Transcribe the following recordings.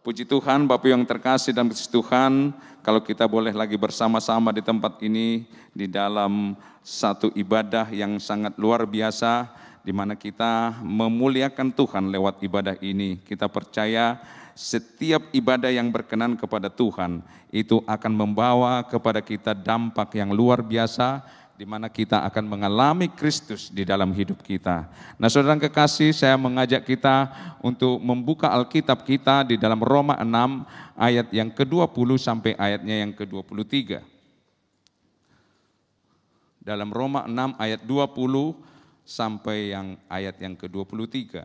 Puji Tuhan, Bapak yang terkasih dalam kasih Tuhan, kalau kita boleh lagi bersama-sama di tempat ini, di dalam satu ibadah yang sangat luar biasa, di mana kita memuliakan Tuhan lewat ibadah ini. Kita percaya setiap ibadah yang berkenan kepada Tuhan, itu akan membawa kepada kita dampak yang luar biasa, di mana kita akan mengalami Kristus di dalam hidup kita. Nah, saudara kekasih, saya mengajak kita untuk membuka Alkitab kita di dalam Roma 6 ayat yang ke-20 sampai ayatnya yang ke-23. Dalam Roma 6 ayat 20 sampai yang ayat yang ke-23.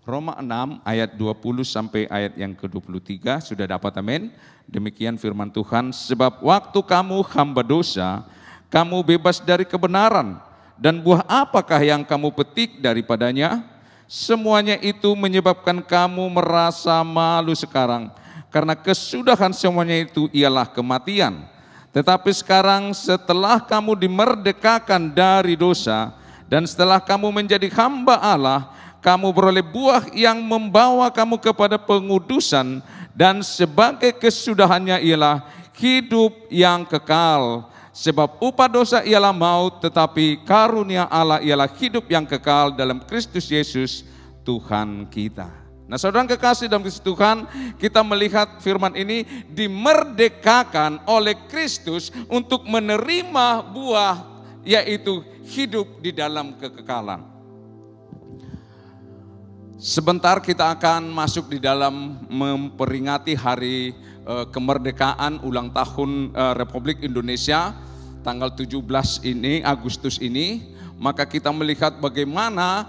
Roma 6 ayat 20 sampai ayat yang ke-23, sudah dapat amin? Demikian firman Tuhan, sebab waktu kamu hamba dosa, kamu bebas dari kebenaran, dan buah apakah yang kamu petik daripadanya? Semuanya itu menyebabkan kamu merasa malu sekarang, karena kesudahan semuanya itu ialah kematian. Tetapi sekarang setelah kamu dimerdekakan dari dosa, dan setelah kamu menjadi hamba Allah, kamu beroleh buah yang membawa kamu kepada pengudusan, dan sebagai kesudahannya ialah hidup yang kekal. Sebab upah dosa ialah maut, tetapi karunia Allah ialah hidup yang kekal dalam Kristus Yesus Tuhan kita. Nah, saudara kekasih dalam Kristus Tuhan, kita melihat firman ini dimerdekakan oleh Kristus untuk menerima buah, yaitu hidup di dalam kekekalan. Sebentar kita akan masuk di dalam memperingati hari kemerdekaan ulang tahun Republik Indonesia tanggal 17 ini, Agustus ini. Maka kita melihat bagaimana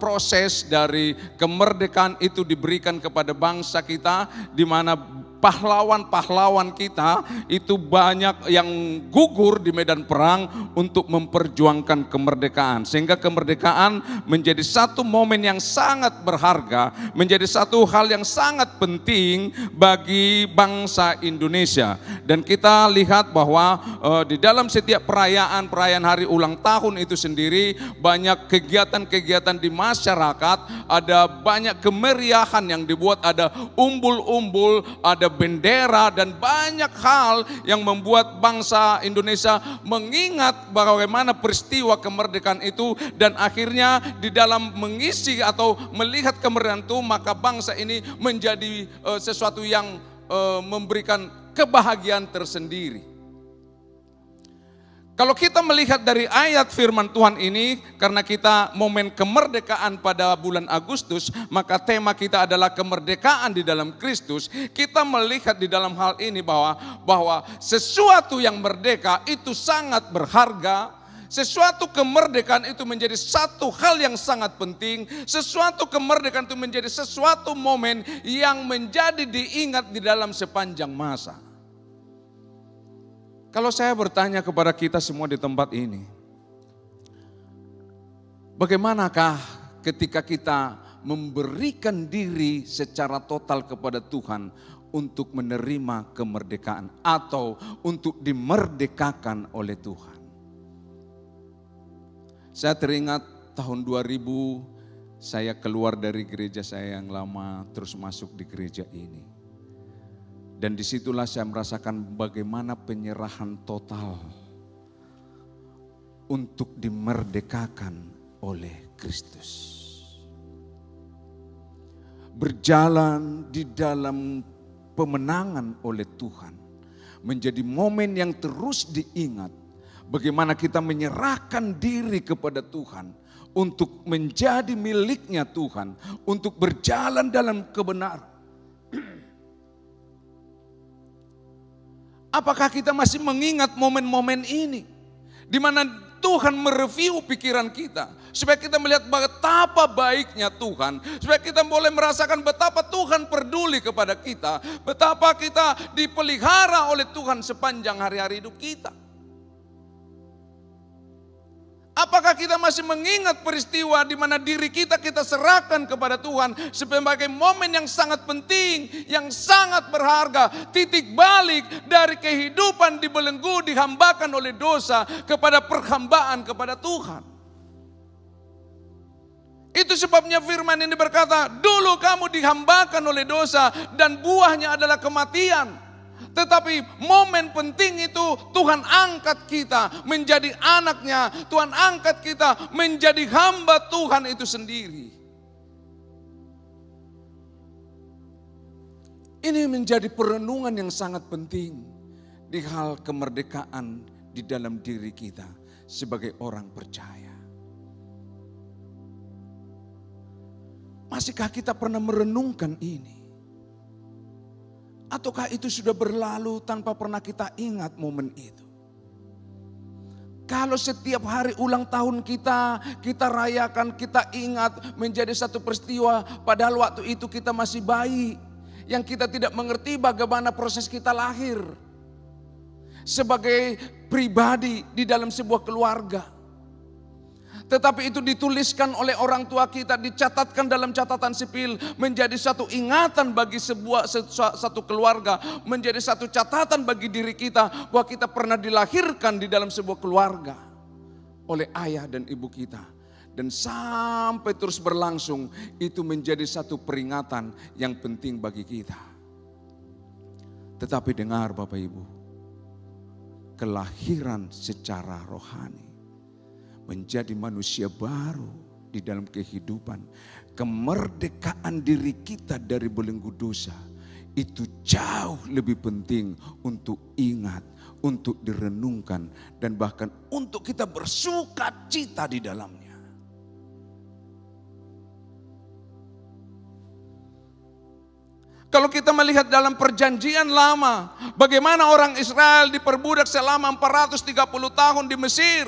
proses dari kemerdekaan itu diberikan kepada bangsa kita, di mana pahlawan-pahlawan kita itu banyak yang gugur di medan perang untuk memperjuangkan kemerdekaan. Sehingga kemerdekaan menjadi satu momen yang sangat berharga, menjadi satu hal yang sangat penting bagi bangsa Indonesia. Dan kita lihat bahwa di dalam setiap perayaan hari ulang tahun itu sendiri, banyak kegiatan-kegiatan di masyarakat, ada banyak kemeriahan yang dibuat, ada umbul-umbul, ada bendera, dan banyak hal yang membuat bangsa Indonesia mengingat bagaimana peristiwa kemerdekaan itu. Dan akhirnya di dalam mengisi atau melihat kemerdekaan itu, maka bangsa ini menjadi sesuatu yang memberikan kebahagiaan tersendiri. Kalau kita melihat dari ayat firman Tuhan ini, karena kita momen kemerdekaan pada bulan Agustus, maka tema kita adalah kemerdekaan di dalam Kristus. Kita melihat di dalam hal ini bahwa sesuatu yang merdeka itu sangat berharga. Sesuatu kemerdekaan itu menjadi satu hal yang sangat penting. Sesuatu kemerdekaan itu menjadi sesuatu momen yang menjadi diingat di dalam sepanjang masa. Kalau saya bertanya kepada kita semua di tempat ini, bagaimanakah ketika kita memberikan diri secara total kepada Tuhan untuk menerima kemerdekaan atau untuk dimerdekakan oleh Tuhan? Saya teringat tahun 2000 saya keluar dari gereja saya yang lama, terus masuk di gereja ini. Dan disitulah saya merasakan bagaimana penyerahan total untuk dimerdekakan oleh Kristus. Berjalan di dalam pemenangan oleh Tuhan menjadi momen yang terus diingat. Bagaimana kita menyerahkan diri kepada Tuhan untuk menjadi miliknya Tuhan, untuk berjalan dalam kebenaran. Apakah kita masih mengingat momen-momen ini, di mana Tuhan mereview pikiran kita, supaya kita melihat betapa baiknya Tuhan, supaya kita boleh merasakan betapa Tuhan peduli kepada kita, betapa kita dipelihara oleh Tuhan sepanjang hari-hari hidup kita. Apakah kita masih mengingat peristiwa di mana diri kita serahkan kepada Tuhan sebagai momen yang sangat penting, yang sangat berharga, titik balik dari kehidupan dibelenggu, dihambakan oleh dosa kepada perhambaan kepada Tuhan. Itu sebabnya firman ini berkata, dulu kamu dihambakan oleh dosa dan buahnya adalah kematian. Tetapi momen penting itu Tuhan angkat kita menjadi anaknya. Tuhan angkat kita menjadi hamba Tuhan itu sendiri. Ini menjadi perenungan yang sangat penting di hal kemerdekaan di dalam diri kita sebagai orang percaya. Masihkah kita pernah merenungkan ini? Ataukah itu sudah berlalu tanpa pernah kita ingat momen itu? Kalau setiap hari ulang tahun kita rayakan, kita ingat menjadi satu peristiwa, padahal waktu itu kita masih bayi, yang kita tidak mengerti bagaimana proses kita lahir sebagai pribadi di dalam sebuah keluarga. Tetapi itu dituliskan oleh orang tua kita, dicatatkan dalam catatan sipil, menjadi satu ingatan bagi satu keluarga, menjadi satu catatan bagi diri kita bahwa kita pernah dilahirkan di dalam sebuah keluarga oleh ayah dan ibu kita. Dan sampai terus berlangsung, itu menjadi satu peringatan yang penting bagi kita. Tetapi dengar Bapak Ibu, kelahiran secara rohani, menjadi manusia baru di dalam kehidupan, kemerdekaan diri kita dari belenggu dosa, itu jauh lebih penting untuk ingat, untuk direnungkan, dan bahkan untuk kita bersuka cita di dalamnya. Kalau kita melihat dalam perjanjian lama, bagaimana orang Israel diperbudak selama 430 tahun di Mesir.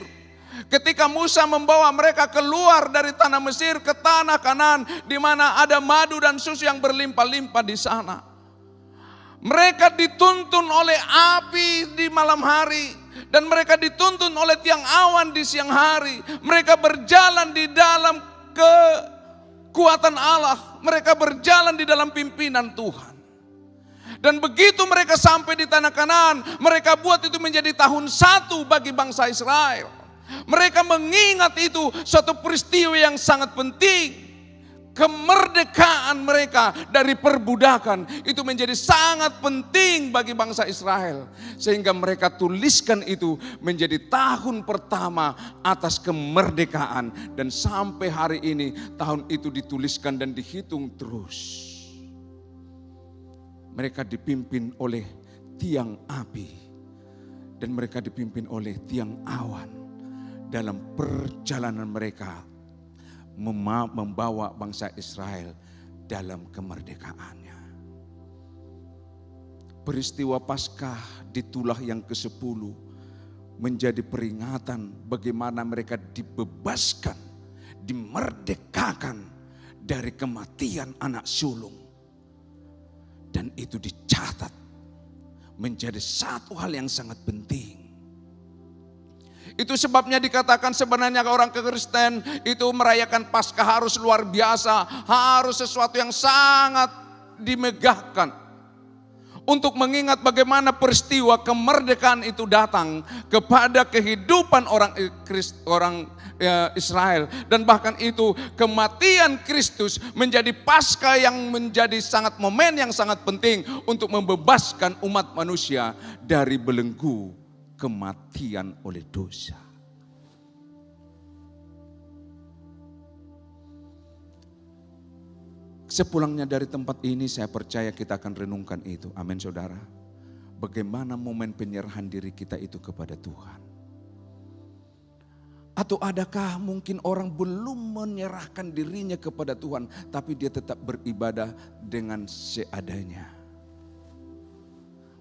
Ketika Musa membawa mereka keluar dari tanah Mesir ke tanah Kanaan, di mana ada madu dan susu yang berlimpah-limpah di sana. Mereka dituntun oleh api di malam hari, dan mereka dituntun oleh tiang awan di siang hari. Mereka berjalan di dalam kekuatan Allah, mereka berjalan di dalam pimpinan Tuhan. Dan begitu mereka sampai di tanah Kanaan, mereka buat itu menjadi tahun 1 bagi bangsa Israel. Mereka mengingat itu suatu peristiwa yang sangat penting. Kemerdekaan mereka dari perbudakan itu menjadi sangat penting bagi bangsa Israel. Sehingga mereka tuliskan itu menjadi tahun pertama atas kemerdekaan. Dan sampai hari ini tahun itu dituliskan dan dihitung terus. Mereka dipimpin oleh tiang api. Dan mereka dipimpin oleh tiang awan. Dalam perjalanan mereka membawa bangsa Israel dalam kemerdekaannya. Peristiwa Paskah di tulah yang ke-10 menjadi peringatan bagaimana mereka dibebaskan, dimerdekakan dari kematian anak sulung. Dan itu dicatat menjadi satu hal yang sangat penting. Itu sebabnya dikatakan sebenarnya orang Kristen itu merayakan Paskah harus luar biasa, harus sesuatu yang sangat dimegahkan. Untuk mengingat bagaimana peristiwa kemerdekaan itu datang kepada kehidupan orang Israel. Dan bahkan itu kematian Kristus menjadi Paskah yang menjadi sangat momen yang sangat penting untuk membebaskan umat manusia dari belenggu kematian oleh dosa. Sepulangnya dari tempat ini saya percaya kita akan renungkan itu. Amin saudara. Bagaimana momen penyerahan diri kita itu kepada Tuhan. Atau adakah mungkin orang belum menyerahkan dirinya kepada Tuhan, tapi dia tetap beribadah dengan seadanya.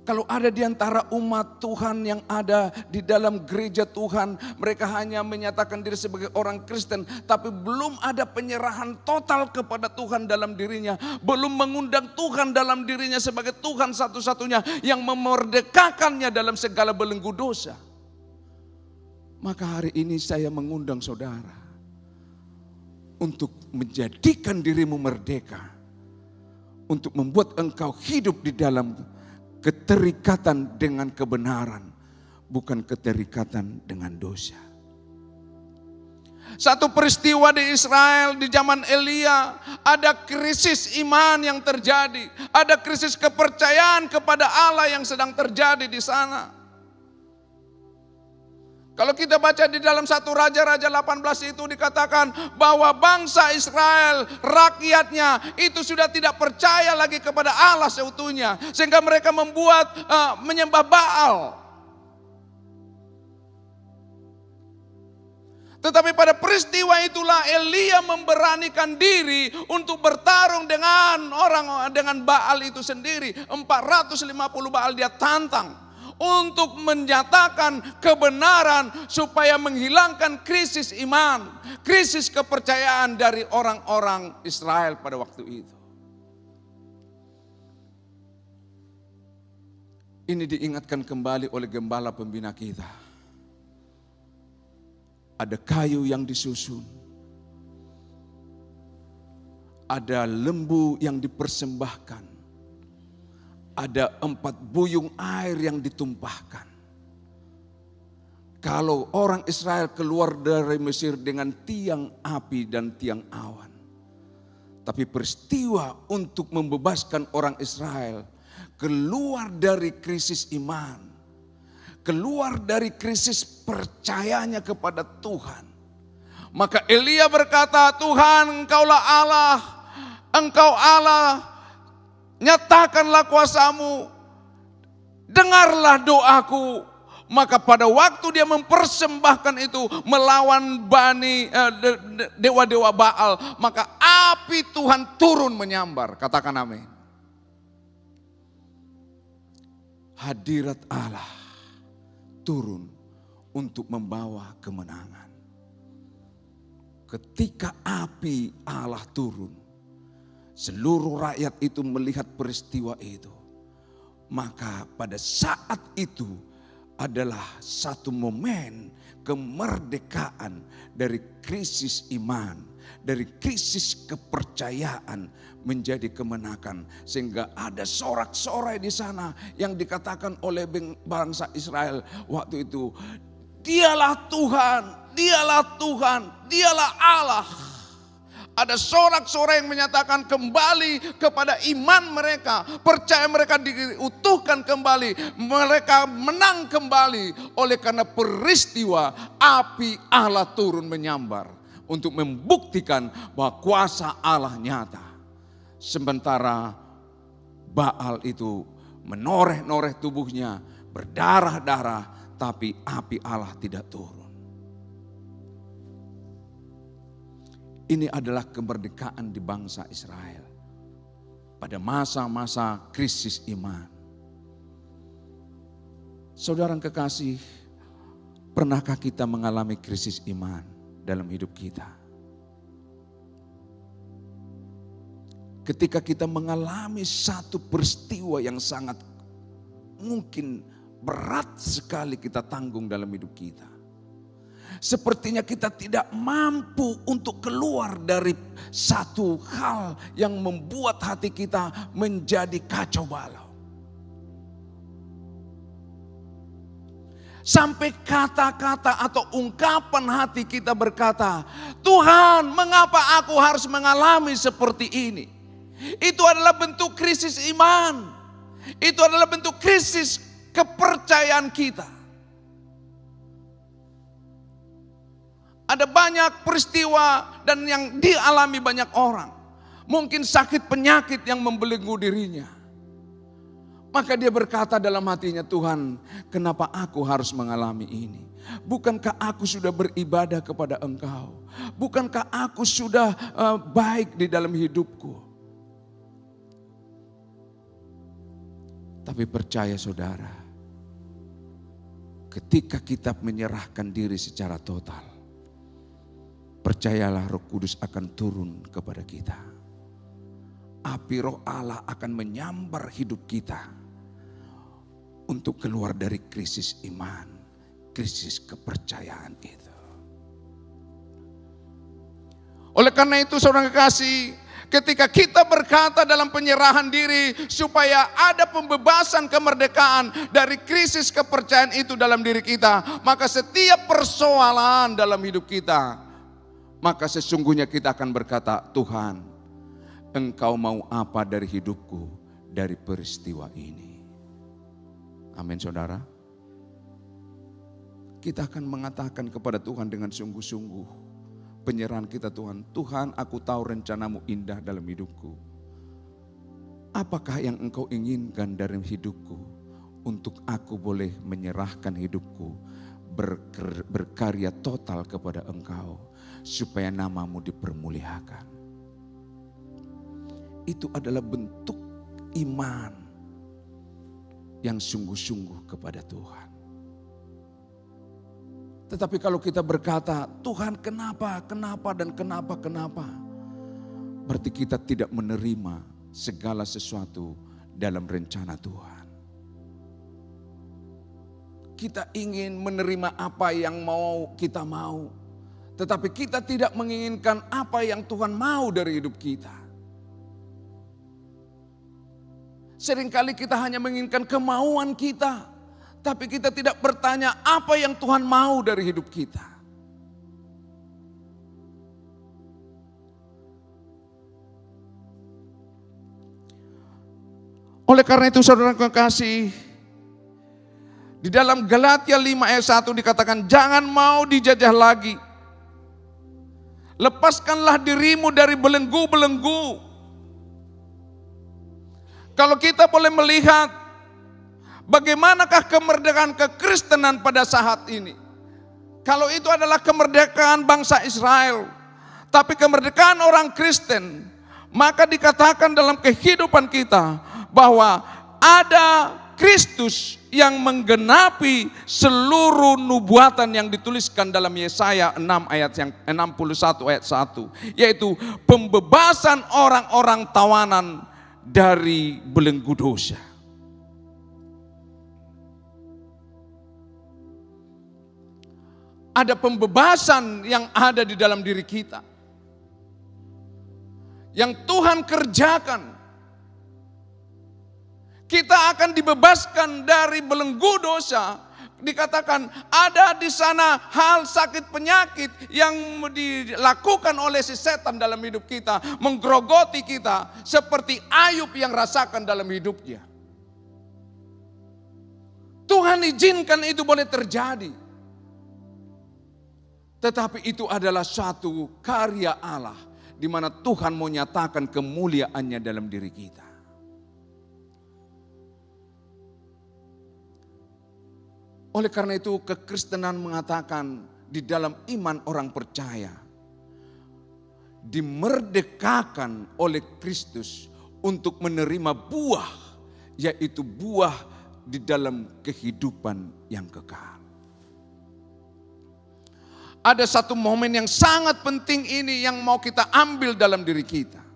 Kalau ada di antara umat Tuhan yang ada di dalam gereja Tuhan, mereka hanya menyatakan diri sebagai orang Kristen, tapi belum ada penyerahan total kepada Tuhan dalam dirinya. Belum mengundang Tuhan dalam dirinya sebagai Tuhan satu-satunya yang memerdekakannya dalam segala belenggu dosa. Maka hari ini saya mengundang saudara untuk menjadikan dirimu merdeka, untuk membuat engkau hidup di dalam keterikatan dengan kebenaran, bukan keterikatan dengan dosa. Satu peristiwa di Israel di zaman Elia, ada krisis iman yang terjadi, ada krisis kepercayaan kepada Allah yang sedang terjadi di sana. Kalau kita baca di dalam 1 Raja-Raja 18 itu dikatakan bahwa bangsa Israel, rakyatnya itu sudah tidak percaya lagi kepada Allah seutuhnya. Sehingga mereka menyembah Baal. Tetapi pada peristiwa itulah Elia memberanikan diri untuk bertarung dengan Baal itu sendiri. 450 Baal dia tantang untuk menyatakan kebenaran supaya menghilangkan krisis iman, krisis kepercayaan dari orang-orang Israel pada waktu itu. Ini diingatkan kembali oleh gembala pembina kita. Ada kayu yang disusun, ada lembu yang dipersembahkan, ada 4 buyung air yang ditumpahkan. Kalau orang Israel keluar dari Mesir dengan tiang api dan tiang awan. Tapi peristiwa untuk membebaskan orang Israel keluar dari krisis iman, keluar dari krisis percayanya kepada Tuhan. Maka Elia berkata, Tuhan engkaulah Allah, engkau Allah, nyatakanlah kuasamu, dengarlah doaku. Maka pada waktu dia mempersembahkan itu melawan dewa-dewa Baal, maka api Tuhan turun menyambar. Katakan amin. Hadirat Allah turun untuk membawa kemenangan. Ketika api Allah turun, seluruh rakyat itu melihat peristiwa itu. Maka pada saat itu adalah satu momen kemerdekaan dari krisis iman, dari krisis kepercayaan menjadi kemenangan. Sehingga ada sorak-sorai di sana yang dikatakan oleh bangsa Israel waktu itu, dialah Tuhan, dialah Tuhan, dialah Allah. Ada sorak-sorai yang menyatakan kembali kepada iman mereka. Percaya mereka diutuhkan kembali. Mereka menang kembali. Oleh karena peristiwa api Allah turun menyambar. Untuk membuktikan bahwa kuasa Allah nyata. Sementara Baal itu menoreh-noreh tubuhnya. Berdarah-darah. Tapi api Allah tidak turun. Ini adalah kemerdekaan di bangsa Israel. Pada masa-masa krisis iman. Saudara yang kekasih, pernahkah kita mengalami krisis iman dalam hidup kita? Ketika kita mengalami satu peristiwa yang sangat mungkin berat sekali kita tanggung dalam hidup kita. Sepertinya kita tidak mampu untuk keluar dari satu hal yang membuat hati kita menjadi kacau balau. Sampai kata-kata atau ungkapan hati kita berkata, Tuhan, mengapa aku harus mengalami seperti ini? Itu adalah bentuk krisis iman. Itu adalah bentuk krisis kepercayaan kita. Ada banyak peristiwa dan yang dialami banyak orang. Mungkin sakit penyakit yang membelenggu dirinya. Maka dia berkata dalam hatinya, Tuhan, kenapa aku harus mengalami ini? Bukankah aku sudah beribadah kepada Engkau? Bukankah aku sudah baik di dalam hidupku? Tapi percaya saudara, ketika kita menyerahkan diri secara total, percayalah Roh Kudus akan turun kepada kita. Api Roh Allah akan menyambar hidup kita untuk keluar dari krisis iman, krisis kepercayaan itu. Oleh karena itu saudara kekasih, ketika kita berkata dalam penyerahan diri supaya ada pembebasan kemerdekaan dari krisis kepercayaan itu dalam diri kita, maka setiap persoalan dalam hidup kita, maka sesungguhnya kita akan berkata, Tuhan, Engkau mau apa dari hidupku dari peristiwa ini? Amin saudara. Kita akan mengatakan kepada Tuhan dengan sungguh-sungguh penyerahan kita, Tuhan. Tuhan, aku tahu rencanamu indah dalam hidupku. Apakah yang Engkau inginkan dari hidupku untuk aku boleh menyerahkan hidupku berkarya total kepada Engkau supaya namamu dipermuliakan. Itu adalah bentuk iman yang sungguh-sungguh kepada Tuhan. Tetapi kalau kita berkata, Tuhan kenapa, dan kenapa, berarti kita tidak menerima segala sesuatu dalam rencana Tuhan. Kita ingin menerima apa yang mau kita mau, tetapi kita tidak menginginkan apa yang Tuhan mau dari hidup kita. Seringkali kita hanya menginginkan kemauan kita, tapi kita tidak bertanya apa yang Tuhan mau dari hidup kita. Oleh karena itu saudara kekasih, di dalam Galatia 5 ayat 1 dikatakan, jangan mau dijajah lagi. Lepaskanlah dirimu dari belenggu-belenggu. Kalau kita boleh melihat bagaimanakah kemerdekaan kekristenan pada saat ini? Kalau itu adalah kemerdekaan bangsa Israel, tapi kemerdekaan orang Kristen, maka dikatakan dalam kehidupan kita bahwa ada Kristus yang menggenapi seluruh nubuatan yang dituliskan dalam Yesaya 6 ayat yang 61 ayat 1, yaitu pembebasan orang-orang tawanan dari belenggu dosa. Ada pembebasan yang ada di dalam diri kita, yang Tuhan kerjakan. Kita akan dibebaskan dari belenggu dosa. Dikatakan ada di sana hal sakit penyakit yang dilakukan oleh si setan dalam hidup kita, menggerogoti kita seperti Ayub yang rasakan dalam hidupnya. Tuhan izinkan itu boleh terjadi. Tetapi itu adalah satu karya Allah di mana Tuhan mau nyatakan kemuliaannya dalam diri kita. Oleh karena itu kekristenan mengatakan di dalam iman orang percaya dimerdekakan oleh Kristus untuk menerima buah, yaitu buah di dalam kehidupan yang kekal. Ada satu momen yang sangat penting ini yang mau kita ambil dalam diri kita.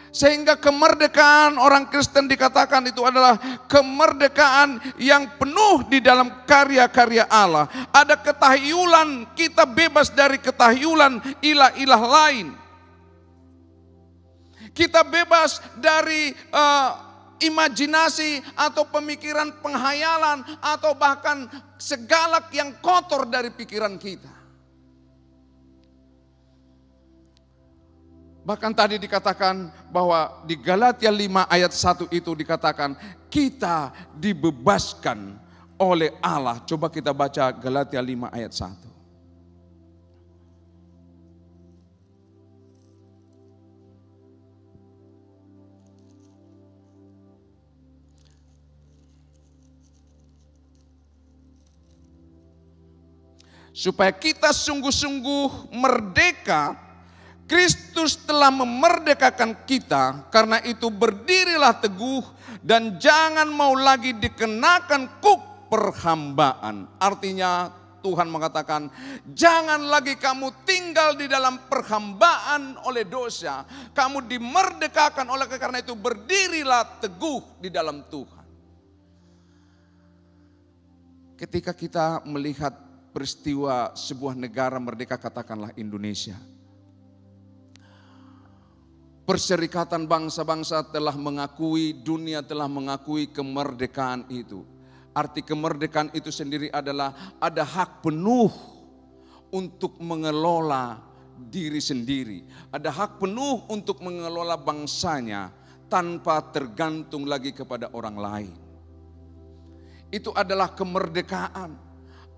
Sehingga kemerdekaan orang Kristen dikatakan itu adalah kemerdekaan yang penuh di dalam karya-karya Allah. Ada ketahyulan, kita bebas dari ketahyulan ilah-ilah lain. Kita bebas dari imajinasi atau pemikiran penghayalan atau bahkan segala yang kotor dari pikiran kita. Bahkan tadi dikatakan bahwa di Galatia 5 ayat 1 itu dikatakan kita dibebaskan oleh Allah. Coba kita baca Galatia 5 ayat 1. Supaya kita sungguh-sungguh merdeka. Kristus telah memerdekakan kita, karena itu berdirilah teguh dan jangan mau lagi dikenakan kuk perhambaan. Artinya Tuhan mengatakan, jangan lagi kamu tinggal di dalam perhambaan oleh dosa. Kamu dimerdekakan oleh karena itu berdirilah teguh di dalam Tuhan. Ketika kita melihat peristiwa sebuah negara merdeka, katakanlah Indonesia. Perserikatan bangsa-bangsa telah mengakui, dunia telah mengakui kemerdekaan itu. Arti kemerdekaan itu sendiri adalah ada hak penuh untuk mengelola diri sendiri. Ada hak penuh untuk mengelola bangsanya tanpa tergantung lagi kepada orang lain. Itu adalah kemerdekaan.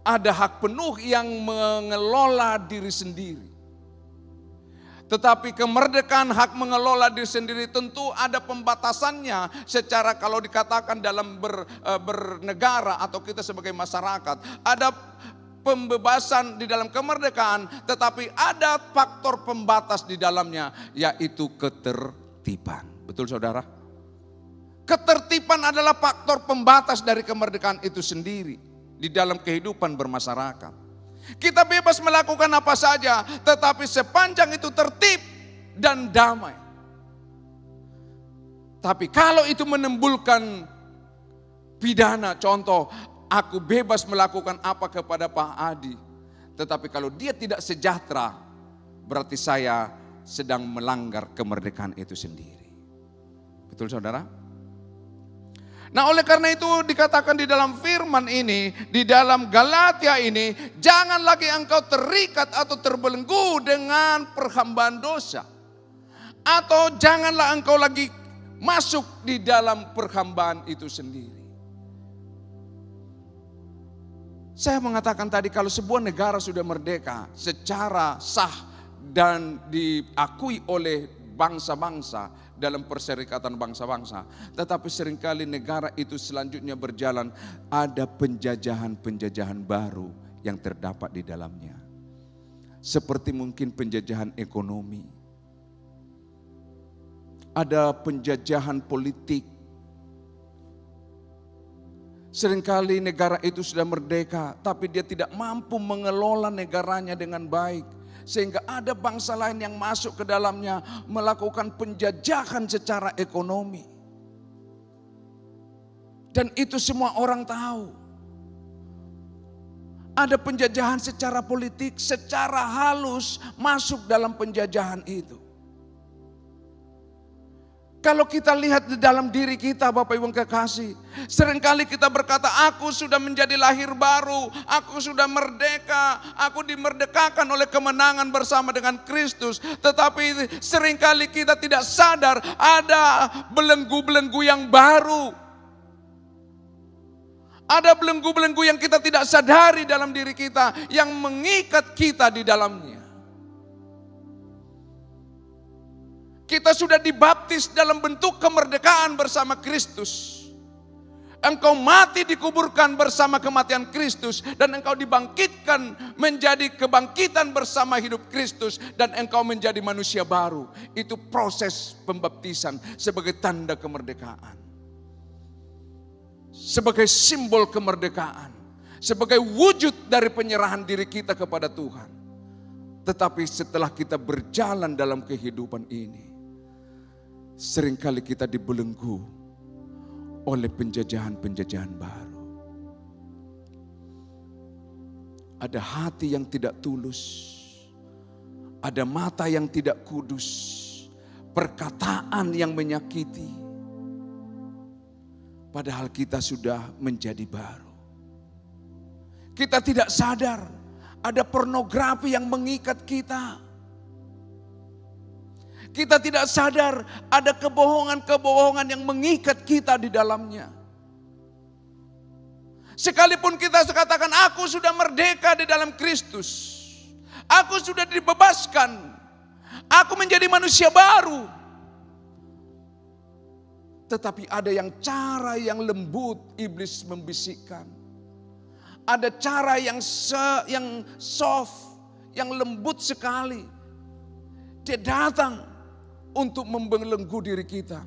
Ada hak penuh yang mengelola diri sendiri. Tetapi kemerdekaan hak mengelola diri sendiri tentu ada pembatasannya. Secara kalau dikatakan dalam bernegara atau kita sebagai masyarakat, ada pembebasan di dalam kemerdekaan, tetapi ada faktor pembatas di dalamnya, yaitu ketertiban. Betul saudara? Ketertiban adalah faktor pembatas dari kemerdekaan itu sendiri di dalam kehidupan bermasyarakat. Kita bebas melakukan apa saja, tetapi sepanjang itu tertib dan damai. Tapi kalau itu menimbulkan pidana, contoh, aku bebas melakukan apa kepada Pak Adi, tetapi kalau dia tidak sejahtera, berarti saya sedang melanggar kemerdekaan itu sendiri. Betul saudara? Nah, oleh karena itu dikatakan di dalam firman ini, di dalam Galatia ini, jangan lagi engkau terikat atau terbelenggu dengan perhambaan dosa. Atau janganlah engkau lagi masuk di dalam perhambaan itu sendiri. Saya mengatakan tadi, kalau sebuah negara sudah merdeka secara sah dan diakui oleh bangsa-bangsa dalam perserikatan bangsa-bangsa, tetapi seringkali negara itu selanjutnya berjalan, ada penjajahan-penjajahan baru yang terdapat di dalamnya. Seperti mungkin penjajahan ekonomi, ada penjajahan politik. Seringkali negara itu sudah merdeka, tapi dia tidak mampu mengelola negaranya dengan baik. Sehingga ada bangsa lain yang masuk ke dalamnya melakukan penjajahan secara ekonomi. Dan itu semua orang tahu. Ada penjajahan secara politik, secara halus masuk dalam penjajahan itu. Kalau kita lihat di dalam diri kita, Bapak Ibu yang kekasih, seringkali kita berkata, aku sudah menjadi lahir baru, aku sudah merdeka, aku dimerdekakan oleh kemenangan bersama dengan Kristus. Tetapi seringkali kita tidak sadar ada belenggu-belenggu yang baru. Ada belenggu-belenggu yang kita tidak sadari dalam diri kita, yang mengikat kita di dalamnya. Kita sudah dibaptis dalam bentuk kemerdekaan bersama Kristus. Engkau mati dikuburkan bersama kematian Kristus. Dan engkau dibangkitkan menjadi kebangkitan bersama hidup Kristus. Dan engkau menjadi manusia baru. Itu proses pembaptisan sebagai tanda kemerdekaan. Sebagai simbol kemerdekaan. Sebagai wujud dari penyerahan diri kita kepada Tuhan. Tetapi setelah kita berjalan dalam kehidupan ini, seringkali kita dibelenggu oleh penjajahan-penjajahan baru. Ada hati yang tidak tulus, ada mata yang tidak kudus, perkataan yang menyakiti. Padahal kita sudah menjadi baru. Kita tidak sadar ada pornografi yang mengikat kita. Kita tidak sadar ada kebohongan-kebohongan yang mengikat kita di dalamnya. Sekalipun kita katakan, aku sudah merdeka di dalam Kristus. Aku sudah dibebaskan. Aku menjadi manusia baru. Tetapi ada cara yang lembut iblis membisikkan. Ada cara yang soft, yang lembut sekali. Dia datang untuk membelenggu diri kita.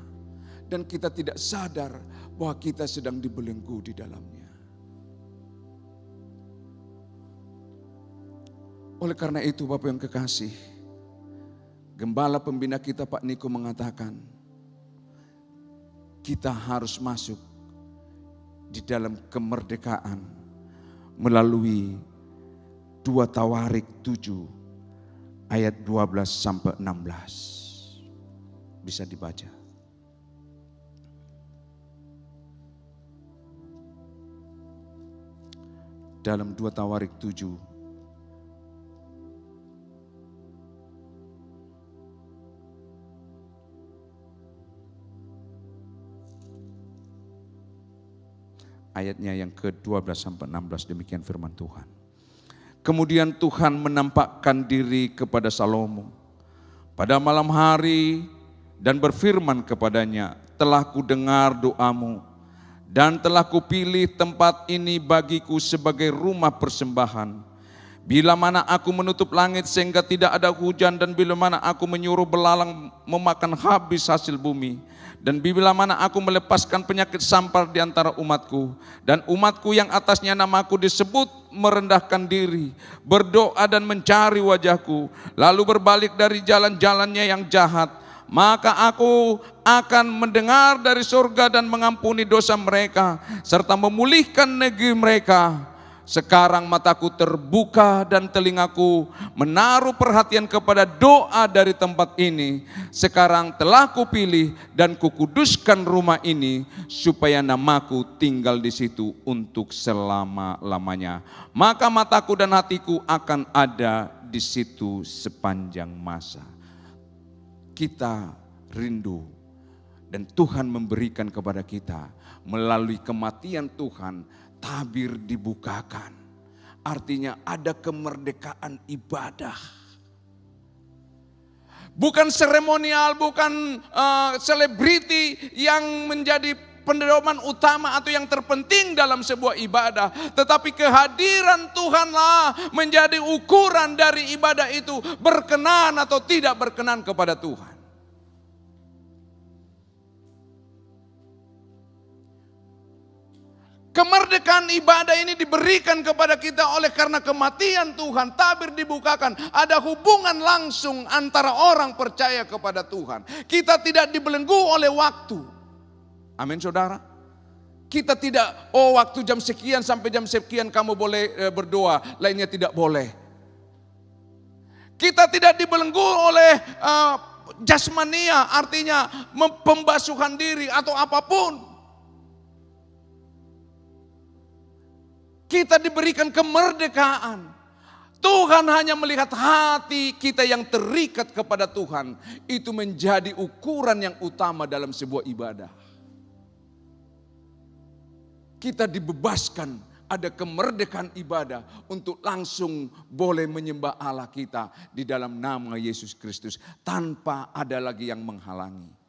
Dan kita tidak sadar bahwa kita sedang dibelenggu di dalamnya. Oleh karena itu Bapak yang kekasih, Gembala pembina kita Pak Niko mengatakan, kita harus masuk di dalam kemerdekaan melalui 2 Tawarik 7 ayat 12 sampai 16. Bisa dibaca. Dalam 2 Tawarik 7 ayatnya yang ke-12 sampai 16, demikian firman Tuhan. Kemudian Tuhan menampakkan diri kepada Salomo pada malam hari dan berfirman kepadanya, telah kudengar doamu dan telah kupilih tempat ini bagiku sebagai rumah persembahan. Bila mana aku menutup langit sehingga tidak ada hujan, dan bila mana aku menyuruh belalang memakan habis hasil bumi, dan bila mana aku melepaskan penyakit sampar di antara umatku, dan umatku yang atasnya namaku disebut merendahkan diri, berdoa dan mencari wajahku, lalu berbalik dari jalan-jalannya yang jahat, maka aku akan mendengar dari surga dan mengampuni dosa mereka, serta memulihkan negeri mereka. Sekarang mataku terbuka dan telingaku menaruh perhatian kepada doa dari tempat ini. Sekarang telah kupilih dan kukuduskan rumah ini supaya namaku tinggal di situ untuk selama-lamanya. Maka mataku dan hatiku akan ada di situ sepanjang masa. Kita rindu dan Tuhan memberikan kepada kita melalui kematian Tuhan, tabir dibukakan. Artinya ada kemerdekaan ibadah. Bukan seremonial, bukan selebriti yang menjadi pedoman utama atau yang terpenting dalam sebuah ibadah. Tetapi kehadiran Tuhanlah menjadi ukuran dari ibadah itu berkenan atau tidak berkenan kepada Tuhan. Kemerdekaan ibadah ini diberikan kepada kita oleh karena kematian Tuhan, tabir dibukakan. Ada hubungan langsung antara orang percaya kepada Tuhan. Kita tidak dibelenggu oleh waktu. Amin saudara. Kita tidak, waktu jam sekian sampai jam sekian kamu boleh berdoa, lainnya tidak boleh. Kita tidak dibelenggu oleh jasmania, artinya pembasuhan diri atau apapun. Kita diberikan kemerdekaan. Tuhan hanya melihat hati kita yang terikat kepada Tuhan. Itu menjadi ukuran yang utama dalam sebuah ibadah. Kita dibebaskan, ada kemerdekaan ibadah untuk langsung boleh menyembah Allah kita di dalam nama Yesus Kristus tanpa ada lagi yang menghalangi.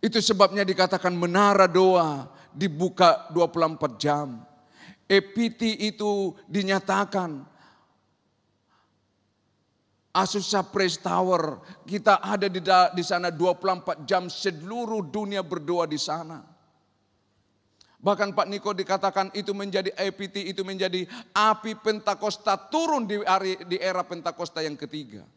Itu sebabnya dikatakan menara doa dibuka 24 jam. EPT itu dinyatakan. Azusa Praise Tower, kita ada di sana 24 jam, seluruh dunia berdoa di sana. Bahkan Pak Niko dikatakan itu menjadi EPT, itu menjadi api Pentakosta turun di era Pentakosta yang ketiga.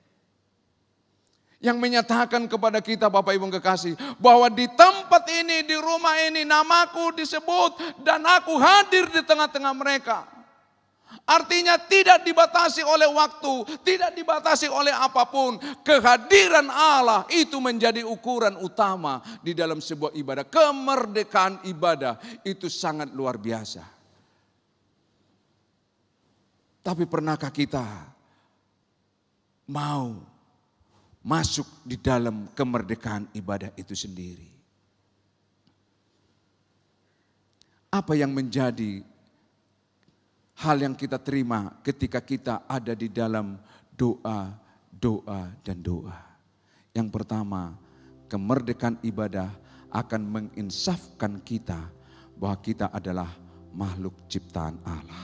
Yang menyatakan kepada kita Bapak Ibu kekasih, bahwa di tempat ini, di rumah ini namaku disebut dan aku hadir di tengah-tengah mereka. Artinya tidak dibatasi oleh waktu, tidak dibatasi oleh apapun. Kehadiran Allah itu menjadi ukuran utama di dalam sebuah ibadah. Kemerdekaan ibadah itu sangat luar biasa. Tapi pernahkah kita mau masuk di dalam kemerdekaan ibadah itu sendiri? Apa yang menjadi hal yang kita terima ketika kita ada di dalam doa, dan doa? Yang pertama, kemerdekaan ibadah akan menginsafkan kita bahwa kita adalah makhluk ciptaan Allah.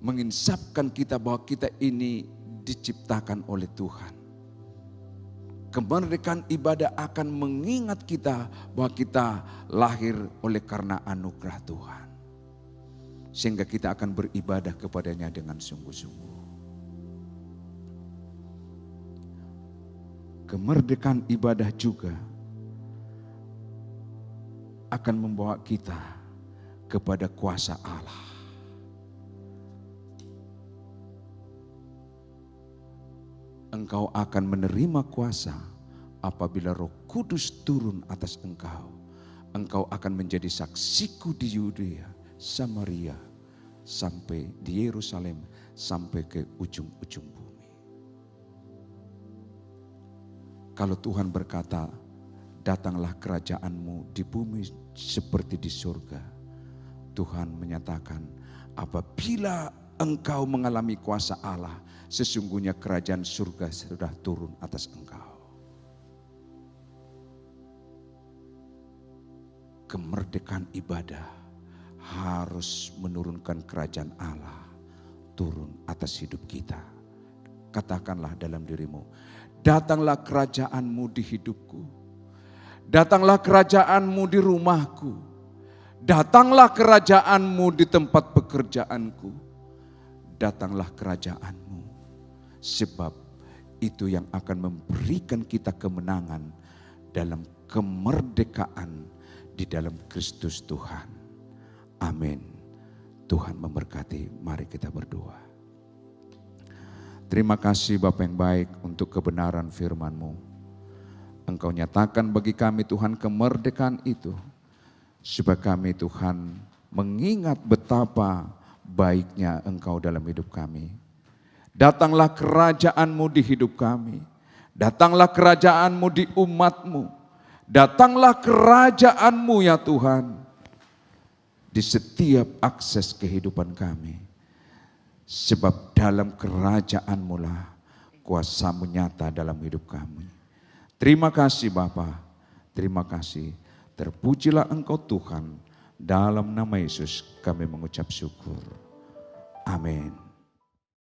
Menginsafkan kita bahwa kita ini diciptakan oleh Tuhan. Kemerdekaan ibadah akan mengingat kita bahwa kita lahir oleh karena anugerah Tuhan. Sehingga kita akan beribadah kepadanya dengan sungguh-sungguh. Kemerdekaan ibadah juga akan membawa kita kepada kuasa Allah. Engkau akan menerima kuasa apabila Roh Kudus turun atas engkau. Engkau akan menjadi saksiku di Yudea, Samaria, sampai di Yerusalem, sampai ke ujung-ujung bumi. Kalau Tuhan berkata, datanglah kerajaanmu di bumi seperti di surga. Tuhan menyatakan, apabila engkau mengalami kuasa Allah, sesungguhnya kerajaan surga sudah turun atas engkau. Kemerdekaan ibadah harus menurunkan kerajaan Allah turun atas hidup kita. Katakanlah dalam dirimu, datanglah kerajaanmu di hidupku. Datanglah kerajaanmu di rumahku. Datanglah kerajaanmu di tempat pekerjaanku. Datanglah kerajaanmu. Sebab itu yang akan memberikan kita kemenangan dalam kemerdekaan di dalam Kristus Tuhan. Amin. Tuhan memberkati. Mari kita berdoa. Terima kasih Bapa yang baik untuk kebenaran firman-Mu. Engkau nyatakan bagi kami Tuhan kemerdekaan itu. Supaya kami Tuhan mengingat betapa baiknya Engkau dalam hidup kami. Datanglah kerajaan-Mu di hidup kami. Datanglah kerajaan-Mu di umat-Mu. Datanglah kerajaan-Mu ya Tuhan. Di setiap akses kehidupan kami. Sebab dalam kerajaan-Mu lah kuasa-Mu nyata dalam hidup kami. Terima kasih Bapa. Terima kasih. Terpujilah Engkau Tuhan. Dalam nama Yesus kami mengucap syukur. Amin.